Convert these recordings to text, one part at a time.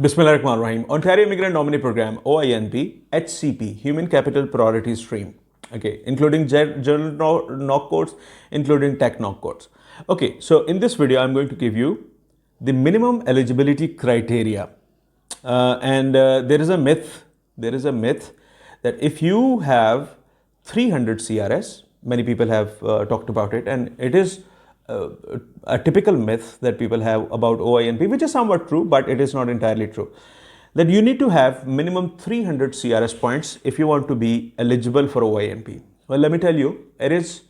Bismillahirrahmanirrahim. Ontario Immigrant Nominee Program, OINP, HCP, Human Capital Priority Stream. Okay, including general knock codes, including tech knock codes. Okay, so in this video, I'm going to give you the minimum eligibility criteria. There is a myth. There is a myth that if you have 300 CRS, many people have talked about it, and it is a typical myth that people have about OINP, which is somewhat true, but it is not entirely true. That you need to have minimum 300 CRS points if you want to be eligible for OINP. Well, let me tell you, it is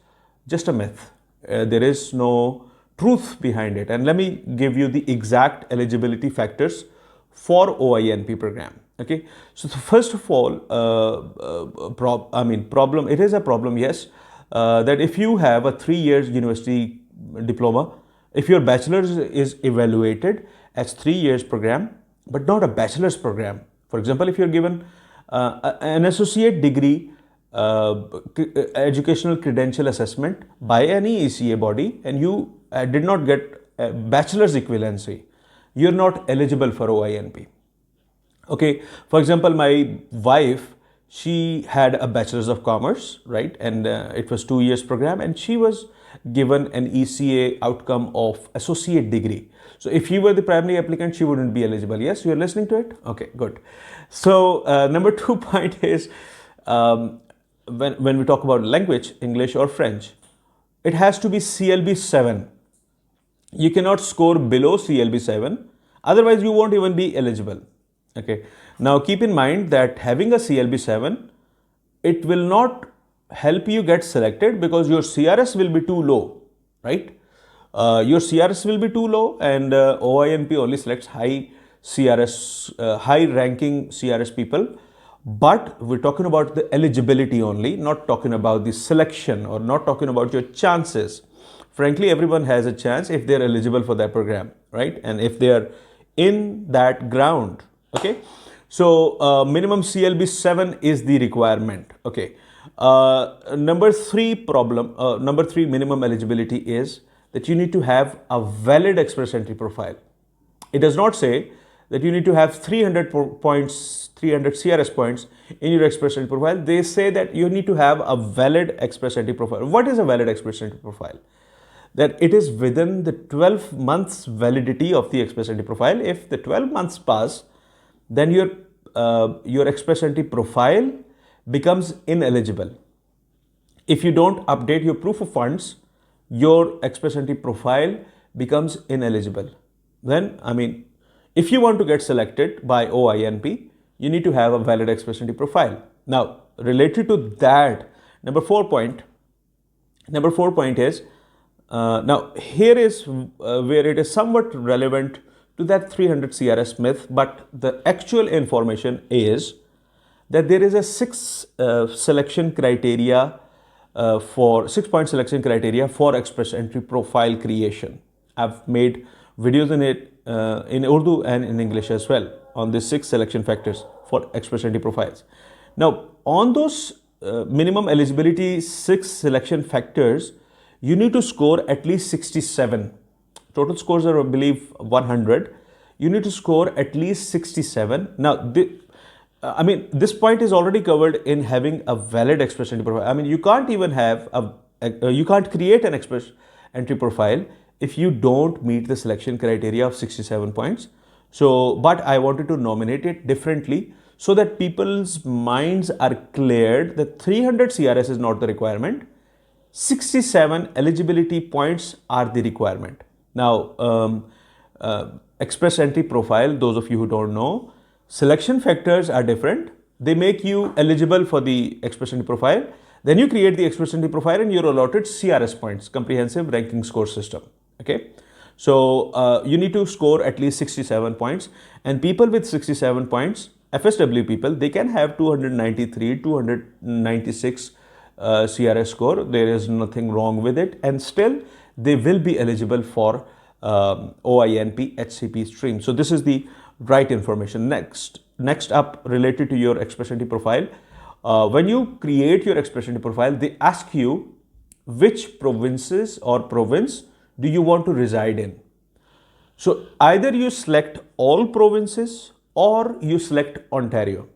just a myth. There is no truth behind it. And let me give you the exact eligibility factors for OINP program. Okay, so first of all, problem. It is a problem, yes, that if you have a 3 years university diploma, if your bachelor's is evaluated as 3 years program, but not a bachelor's program. For example, if you're given an associate degree educational credential assessment by any ECA body, and you did not get a bachelor's equivalency, you're not eligible for OINP. Okay, for example, my wife, she had a bachelor's of commerce, right, and it was 2 years program, and she was given an ECA outcome of associate degree. So if you were the primary applicant, she wouldn't be eligible. Yes, you're listening to it? Okay, good. So number 2 point is, when we talk about language, English or French, it has to be CLB 7. You cannot score below CLB 7, otherwise you won't even be eligible. Okay. Now keep in mind that having a CLB 7, it will not help you get selected because your CRS will be too low, right? Your CRS will be too low, and OINP only selects high CRS, high ranking CRS people. But we're talking about the eligibility only, not talking about the selection or not talking about your chances. Frankly, everyone has a chance if they're eligible for that program, right? And if they're in that ground, okay? So minimum CLB 7 is the requirement, okay? Number 3 minimum eligibility is that you need to have a valid express entry profile. It does not say that you need to have 300 points, 300 CRS points in your express entry profile. They say that you need to have a valid express entry profile. What is a valid express entry profile? That it is within the 12 months validity of the express entry profile. If the 12 months pass, then your express entry profile becomes ineligible. If you don't update your proof of funds, your express entry profile becomes ineligible. Then, if you want to get selected by OINP, you need to have a valid express entry profile. Now, related to that, number 4 point is, now here is where it is somewhat relevant to that 300 CRS myth, but the actual information is that there is a 6-point selection criteria for express entry profile creation. I've made videos in it in Urdu and in English as well on the 6 selection factors for express entry profiles. Now, on those minimum eligibility 6 selection factors, you need to score at least 67. Total scores are, I believe, 100. You need to score at least 67. Now, this point is already covered in having a valid express entry profile. You can't even have you can't create an express entry profile if you don't meet the selection criteria of 67 points. So, but I wanted to nominate it differently so that people's minds are cleared that 300 CRS is not the requirement. 67 eligibility points are the requirement. Now, express entry profile, those of you who don't know, selection factors are different. They make you eligible for the express entry profile. Then you create the express entry profile and you're allotted CRS points, comprehensive ranking score system. Okay. So you need to score at least 67 points, and people with 67 points, FSW people, they can have 293, 296 CRS score. There is nothing wrong with it, and still they will be eligible for OINP HCP stream. So this is the right information. Next up, related to your express entry profile, when you create your express entry profile, they ask you which provinces or province do you want to reside in. So either you select all provinces or you select Ontario.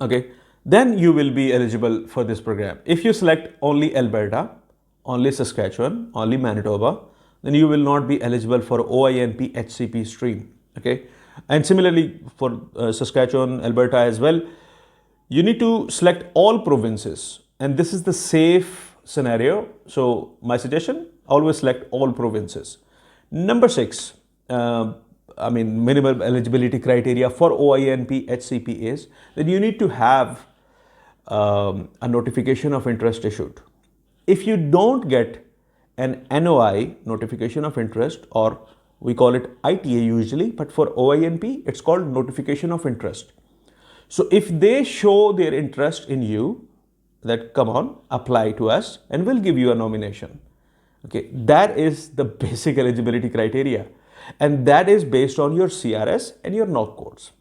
Okay, then you will be eligible for this program. If you select only Alberta, only Saskatchewan, only Manitoba, then you will not be eligible for OINP HCP stream. Okay, and similarly for Saskatchewan, Alberta as well, you need to select all provinces, and this is the safe scenario. So my suggestion, always select all provinces. Number 6, minimum eligibility criteria for OINP HCP is that you need to have a notification of interest issued. If you don't get an NOI, notification of interest, or we call it ITA usually, but for OINP, it's called notification of interest. So if they show their interest in you, that come on, apply to us and we'll give you a nomination. Okay, that is the basic eligibility criteria, and that is based on your CRS and your knock codes.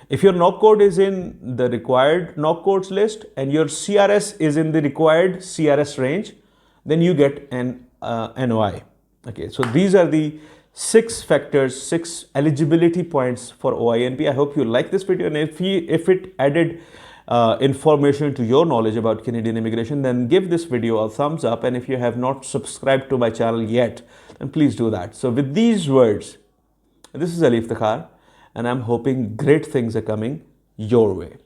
If your knock code is in the required knock codes list and your CRS is in the required CRS range, then you get an NOI. Okay, so these are the 6 factors, 6 eligibility points for OINP. I hope you like this video, and if it added information to your knowledge about Canadian immigration, then give this video a thumbs up, and if you have not subscribed to my channel yet, then please do that. So with these words, this is Alif Takhar, and I'm hoping great things are coming your way.